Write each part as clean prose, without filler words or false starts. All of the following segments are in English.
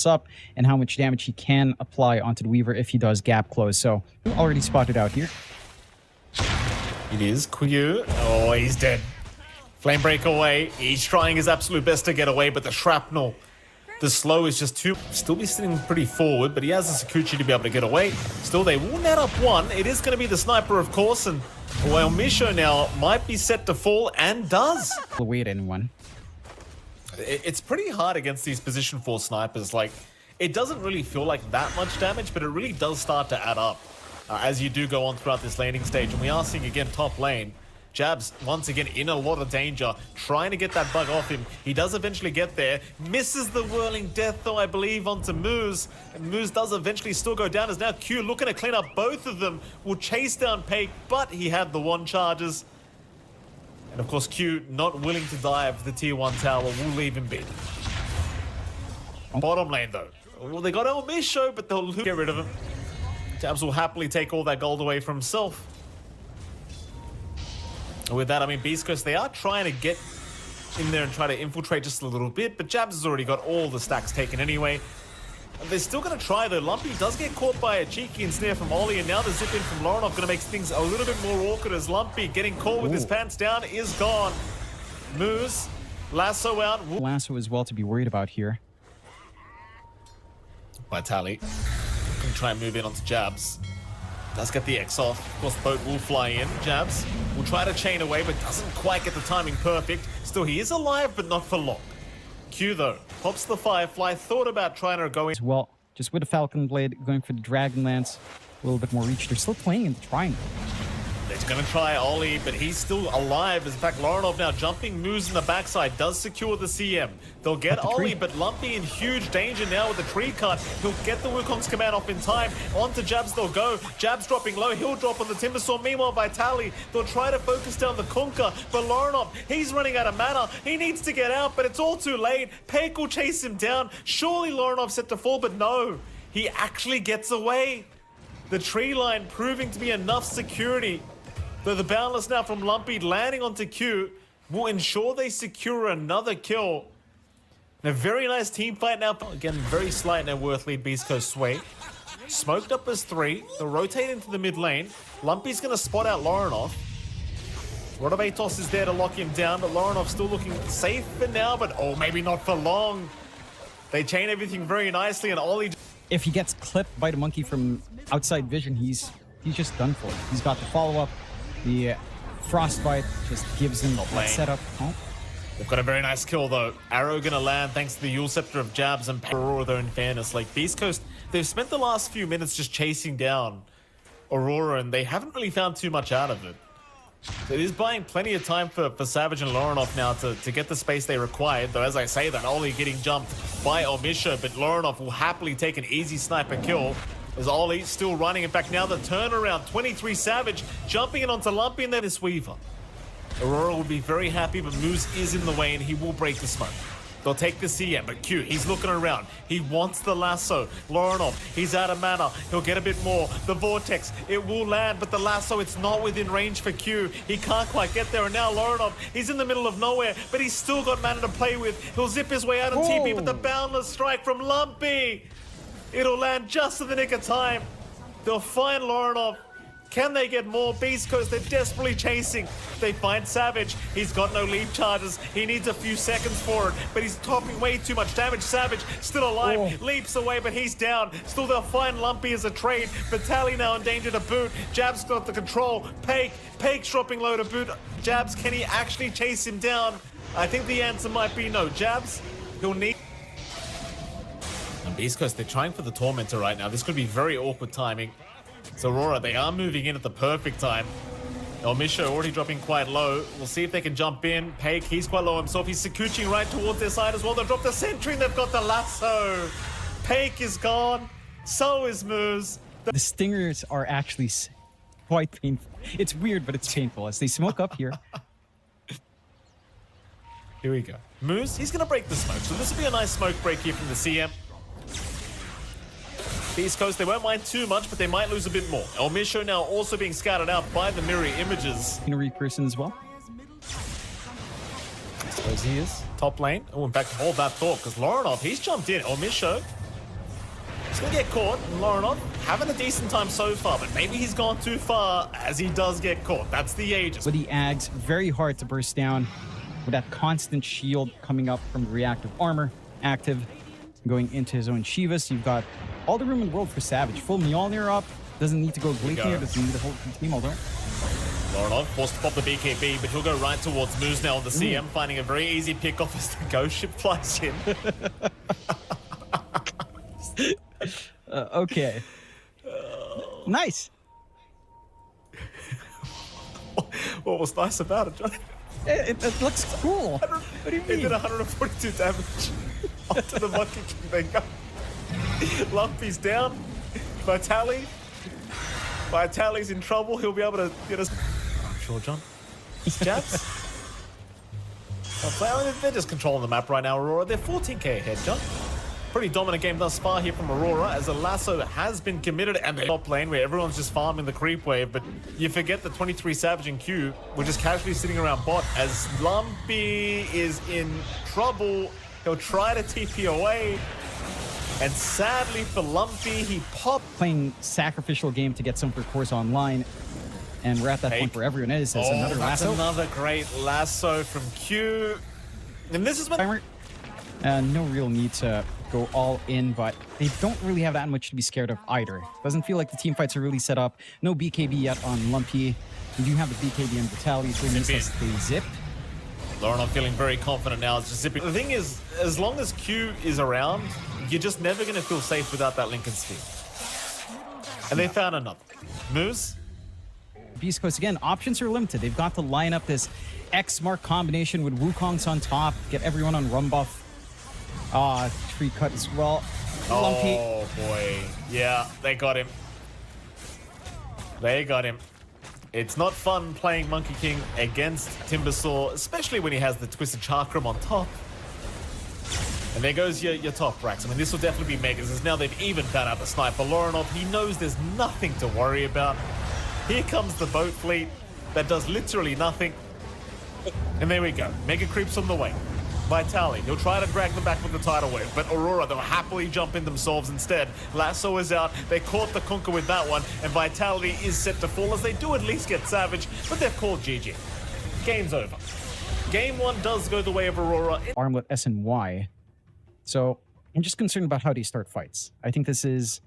up and how much damage he can apply onto the Weaver if he does gap close. So already spotted out here. It is Q. Oh, he's dead. Flame break away. He's trying his absolute best to get away, but the shrapnel, the slow is just too... Still be sitting pretty forward, but he has the Sakuchi to be able to get away. Still, they will net up one. It is going to be the sniper, of course, and well, Misho now might be set to fall and does. Wait, anyone. It's pretty hard against these position 4 snipers. Like, it doesn't really feel like that much damage, but it really does start to add up as you do go on throughout this laning stage. And we are seeing again top lane. Jabs, once again, in a lot of danger, trying to get that bug off him. He does eventually get there. Misses the whirling death, though, I believe, onto Moose. And Moose does eventually still go down, as now Q looking to clean up both of them. Will chase down Pake, but he had the 1 charges. And of course, Q, not willing to dive the tier 1 tower, will leave him be. Bottom lane, though. Well, they got El Misho, but they'll get rid of him. Jabs will happily take all that gold away for himself. With that, I mean, Beastcoast, they are trying to get in there and try to infiltrate just a little bit, but Jabs has already got all the stacks taken anyway. They're still going to try, though. Lumpy does get caught by a cheeky ensnare from Ollie, and now the zip in from Laurenov going to make things a little bit more awkward as Lumpy getting caught with his pants down is gone. Moose, lasso out. Lasso as well to be worried about here. Vitali can try and move in onto Jabs. Does get the X off. Of course, boat will fly in. Jabs will try to chain away, but doesn't quite get the timing perfect. Still, he is alive, but not for long. Q, though, pops the Firefly. Thought about trying to go in. As well, just with the Falcon Blade, going for the Dragon Lance. A little bit more reach. They're still playing in the triangle. They're going to try Ollie, but he's still alive. In fact, Laurenov now jumping moves in the backside, does secure the CM. They'll get Ollie, but Lumpy in huge danger now with the tree cut. He'll get the Wukong's command off in time. Onto Jabs they'll go. Jabs dropping low. He'll drop on the Timberstorm. Meanwhile, Vitali, they'll try to focus down the Kunkka, but Laurenov, he's running out of mana. He needs to get out, but it's all too late. Pake will chase him down. Surely Laurenov's set to fall, but no. He actually gets away. The tree line proving to be enough security. Though the Boundless now from Lumpy landing onto Q will ensure they secure another kill. And a very nice team fight now. Again, very slight net worth lead Beastcoast sway. Smoked up as 3. They'll rotate into the mid lane. Lumpy's going to spot out Laurenov. Rodovatos is there to lock him down, but Laurenov still looking safe for now, but oh, maybe not for long. They chain everything very nicely, and Ollie... If he gets clipped by the monkey from outside vision, he's just done for. He's got the follow-up. The Frostbite just gives him that setup. Oh. They've got a very nice kill, though. Arrow gonna land thanks to the Yule Scepter of Jabs and Aurora, though, in fairness. Like, Beastcoast, they've spent the last few minutes just chasing down Aurora, and they haven't really found too much out of it. So it is buying plenty of time for Savage and Laurenov now to get the space they required, though, as I say that, Ollie getting jumped by Omisho, but Laurenov will happily take an easy sniper kill. As Ollie still running. In fact, now the turnaround. 23 Savage jumping in onto Lumpy, and then this Weaver. Aurora will be very happy, but Moose is in the way, and he will break the smoke. They'll take the CM, but Q, he's looking around. He wants the lasso. Laurenov, he's out of mana. He'll get a bit more. The Vortex, it will land, but the lasso, it's not within range for Q. He can't quite get there, and now Laurenov, he's in the middle of nowhere, but he's still got mana to play with. He'll zip his way out on TP, but the Boundless strike from Lumpy. It'll land just in the nick of time. They'll find Laurenov. Can they get more? Beastcoast, they're desperately chasing. They find Savage. He's got no leap charges. He needs a few seconds for it, but he's topping way too much damage. Savage still alive, leaps away, but he's down. Still, they'll find Lumpy as a trade. Vitali now in danger to boot. Jabs got the control. Pake's dropping low to boot. Jabs, can he actually chase him down? I think the answer might be no. Jabs, he'll need... And Beastcoast, they're trying for the Tormentor right now. This could be very awkward timing. So Aurora, they are moving in at the perfect time. Omisho already dropping quite low. We'll see if they can jump in. Pake, he's quite low himself. He's Sakuching right towards their side as well. They'll drop the sentry and they've got the lasso. Pake is gone. So is Moose. The stingers are actually quite painful. It's weird, but it's painful as they smoke up here. Here we go. Moose, he's going to break the smoke. So this will be a nice smoke break here from the CM. Beastcoast, they won't mind too much, but they might lose a bit more. El Misho now also being scouted out by the mirror images. Person as well. I suppose he is. Top lane. Oh, in fact, hold that thought, because Laurenov, he's jumped in. El Misho gonna get caught. Lorinov having a decent time so far, but maybe he's gone too far as he does get caught. That's the Aegis. With the Ags, very hard to burst down with that constant shield coming up from the reactive armor active, going into his own Shivas. You've got all the room in the world for Savage. Full Mjolnir up, doesn't need to go Gleipnir, doesn't need to hold the team, although. Lorinov forced to pop the BKB, but he'll go right towards Moose now on the CM, finding a very easy pick off as the ghost ship flies in. Okay. Nice. What was nice about it, John? It looks cool. What do you It mean? did 142 damage onto the Monkey King. They go. Lumpy's down. Vitali's in trouble. He'll be able to get us. Sure, John. Jabs. They're just controlling the map right now, Aurora. They're 14k ahead, John. Pretty dominant game thus far here from Aurora, as a lasso has been committed, and the top lane where everyone's just farming the creep wave, but you forget the 23 Savage and Q were just casually sitting around bot as Lumpy is in trouble. He'll try to TP away, and sadly for Lumpy, he popped. Playing sacrificial game to get some for course online, and we're at that point where everyone is. There's another that's lasso. another great lasso from Q. And this is when... Timer. No real need to go all in, but they don't really have that much to be scared of either. Doesn't feel like the team fights are really set up. No BKB yet on Lumpy. We do have the BKB on Vitaly, so this is the zip. Lorinov feeling very confident now. It's just zipping. The thing is, as long as Q is around, you're just never going to feel safe without that Lincoln Sphere. And they found another. Moose? Beastcoast, again, options are limited. They've got to line up this X-Mark combination with Wukong's on top, get everyone on run buff. Tree cut as well. Lumpy. Oh, boy. Yeah, they got him. They got him. It's not fun playing Monkey King against Timbersaw, especially when he has the Twisted Chakram on top. And there goes your top racks. I mean, this will definitely be Megas, as now they've even found out the sniper. Lorinov, he knows there's nothing to worry about. Here comes the boat fleet that does literally nothing. And there we go. Mega creeps on the way. Vitaly, he'll try to drag them back with the tidal wave, but Aurora, they'll happily jump in themselves instead. Lasso is out, they caught the Kunkka with that one, and Vitality is set to fall as they do at least get Savage, but they've called GG. Game's over. Game 1 does go the way of Aurora. Armlet S and Y. So I'm just concerned about how they start fights. I think this is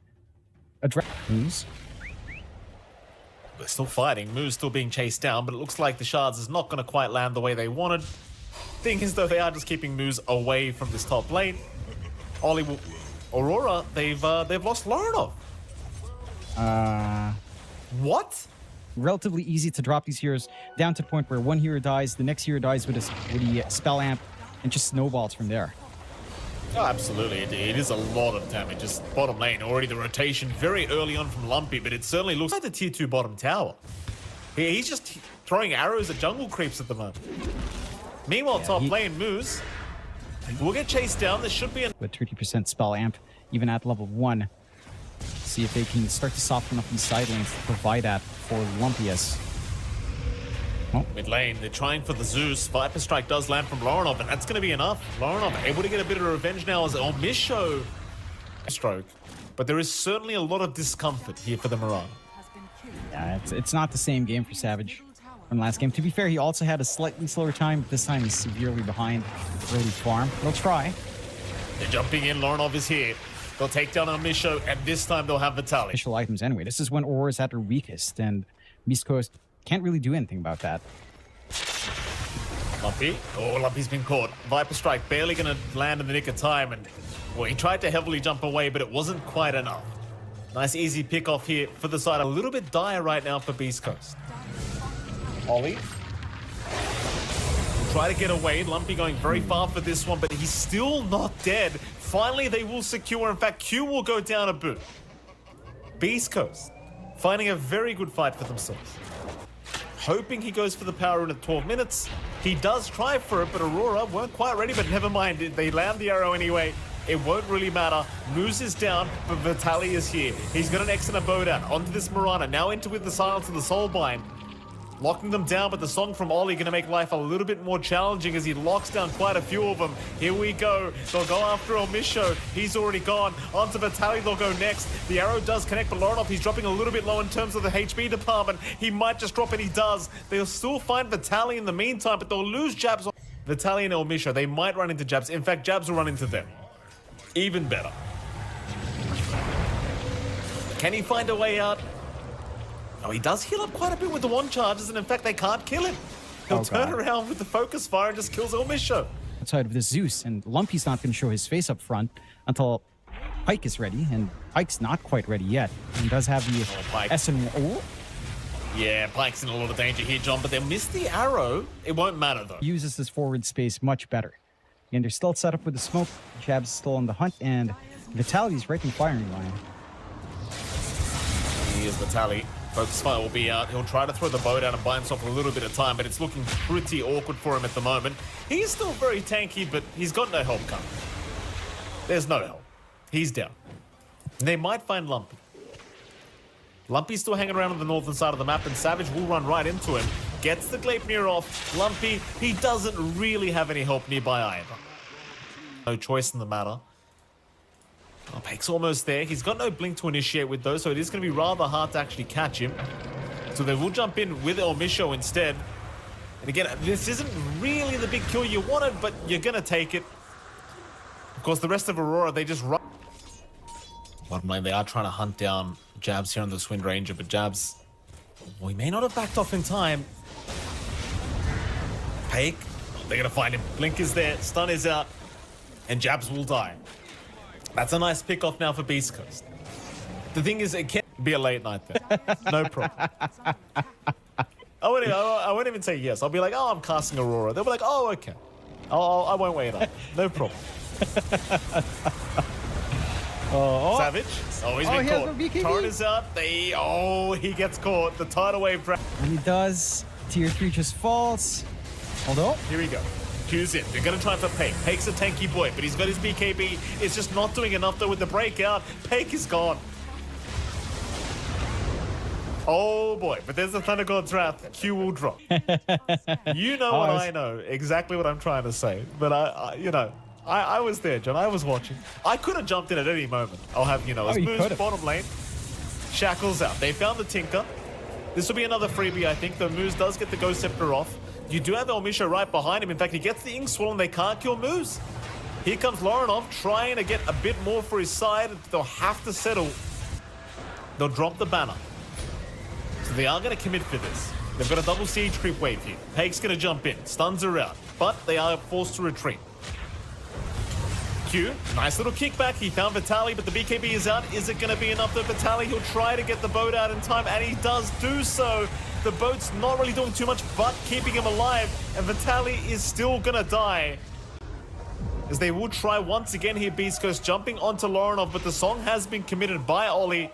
a Moose. They're still fighting, Moose still being chased down, but it looks like the Shards is not going to quite land the way they wanted. Thing is, though, they are just keeping Moose away from this top lane. Aurora, they've lost Lorinov. What? Relatively easy to drop these heroes down to the point where one hero dies, the next hero dies with the spell amp, and just snowballs from there. Oh, absolutely. It is a lot of damage. Just bottom lane, already the rotation very early on from Lumpy, but it certainly looks like the tier 2 bottom tower. He's just throwing arrows at jungle creeps at the moment. Meanwhile, top lane, Moose will get chased down. There should be with 30% spell amp, even at level 1. See if they can start to soften up these side lanes to provide that for Lumpius. Oh. Mid lane, they're trying for the Zeus. Viper Strike does land from Lorinov, and that's going to be enough. Lorinov able to get a bit of revenge now as Misho stroke. But there is certainly a lot of discomfort here for the Mirage. Yeah, it's not the same game for Savage from last game. To be fair, he also had a slightly slower time, but this time he's severely behind early farm. They'll try. They're jumping in. Lorinov is here. They'll take down Misho, and this time they'll have Vitaly. Official items anyway. This is when Aurora's at her weakest, and Beastcoast can't really do anything about that. Lumpy. Oh, Lumpy's been caught. Viper Strike barely going to land in the nick of time, and well, he tried to heavily jump away, but it wasn't quite enough. Nice easy pick off here for the side. A little bit dire right now for Beastcoast. Ollie. Try to get away. Lumpy going very far for this one, but he's still not dead. Finally, they will secure. In fact, Q will go down a boot. Beastcoast finding a very good fight for themselves. Hoping he goes for the power in at 12 minutes. He does try for it, but Aurora weren't quite ready, but never mind. They land the arrow anyway. It won't really matter. Moose is down, but Vitaly is here. He's got an X and a bow down. Onto this Mirana, now into with the Silence of the Soulbind. locking them down, but the song from Ollie going to make life a little bit more challenging as he locks down quite a few of them. Here we go. They'll go after Omisho. He's already gone. Onto Vitaly, they'll go next. The arrow does connect, but Lorenov, he's dropping a little bit low in terms of the HP department. He might just drop it, he does. They'll still find Vitaly in the meantime, but they'll lose Jabs on Vitaly and Omisho. They might run into Jabs. In fact, Jabs will run into them. Even better. Can he find a way out? Oh, he does heal up quite a bit with the one charges, and in fact, they can't kill him. He'll turn around with the focus fire and just kills Omisho. Outside of the Zeus, and Lumpy's not going to show his face up front until Pike is ready, and Pike's not quite ready yet. He does have the SN. Oh. Yeah, Pike's in a lot of danger here, John, but they'll miss the arrow. It won't matter, though. Uses this forward space much better. And they're still set up with the smoke. Jab's still on the hunt, and Vitaly's right in firing line. Here's Vitaly. Focus fire will be out. He'll try to throw the bow down and buy himself a little bit of time, but it's looking pretty awkward for him at the moment. He's still very tanky, but he's got no help coming. There's no help. He's down. And they might find Lumpy. Lumpy's still hanging around on the northern side of the map, and Savage will run right into him. Gets the Gleipnir off. Lumpy, he doesn't really have any help nearby either. No choice in the matter. Oh, Pake's almost there. He's got no blink to initiate with those, so it is going to be rather hard to actually catch him. So they will jump in with Omisho instead. And again, this isn't really the big kill you wanted, but you're going to take it. Of course, the rest of Aurora, they just run. Bottom lane, they are trying to hunt down Jabs here on the Wind Ranger, but Jabs, well, he may not have backed off in time. Pake, they're going to find him. Blink is there, stun is out, and Jabs will die. That's a nice pick off now for Beastcoast. The thing is, it can't be a late night there. No problem. I won't even say yes. I'll be like, oh, I'm casting Aurora. They'll be like, oh, okay. I won't wait up. No problem. Savage. Oh, he's been caught. Torrent is out. He gets caught. The tidal wave. And he does. Tier 3 just falls. Although. Here we go. Q's in. They're going to try for Pake. Pake's a tanky boy, but he's got his BKB. It's just not doing enough, though, with the breakout. Pake is gone. Oh, boy. But there's the Thunder God's Wrath. Q will drop. You know what I know. Exactly what I'm trying to say. But, I was there, John. I was watching. I could have jumped in at any moment. I'll have, as Moose bottom lane. Shackles out. They found the Tinker. This will be another freebie, I think, though Moose does get the Ghost Scepter off. You do have Omisho right behind him. In fact, he gets the Ink Swallow, they can't kill Moose. Here comes Lorenov trying to get a bit more for his side. They'll have to settle. They'll drop the banner. So they are going to commit for this. They've got a double siege creep wave here. Pake's going to jump in. Stuns are out. But they are forced to retreat. Q, nice little kickback. He found Vitaly, but the BKB is out. Is it going to be enough though? Vitaly, he'll try to get the boat out in time, and he does do so. The boat's not really doing too much, but keeping him alive, and Vitaly is still going to die. As they will try once again here, Beastcoast jumping onto Lorenov, but the song has been committed by Ollie.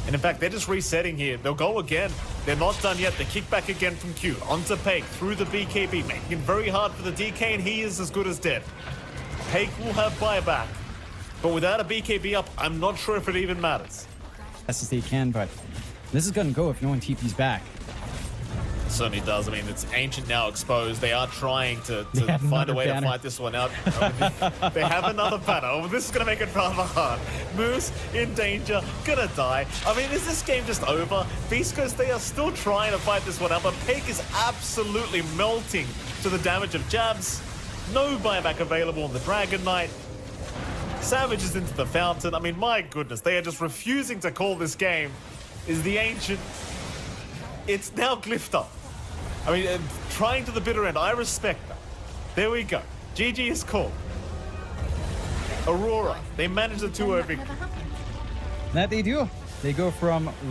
And in fact, they're just resetting here. They'll go again. They're not done yet. They kick back again from Q. Onto Pake through the BKB, making it very hard for the DK, and he is as good as dead. Pake will have buyback. But without a BKB up, I'm not sure if it even matters. Best as they can, but this is going to go if no one TP's back. It certainly does. I mean, it's Ancient now exposed. They are trying to find a way to fight this one out. They have another banner. Oh, this is going to make it rather hard. Moose in danger, gonna die. I mean, is this game just over? Beastcoast, they are still trying to fight this one out, but Pake is absolutely melting to the damage of Jabs. No buyback available on the Dragon Knight. Savage is into the fountain. I mean, my goodness, they are just refusing to call this game. Is the Ancient. It's now glyphed up. I mean, trying to the bitter end. I respect that. There we go. GG is called. Aurora, they managed a 2-0 victory. That they do. They go from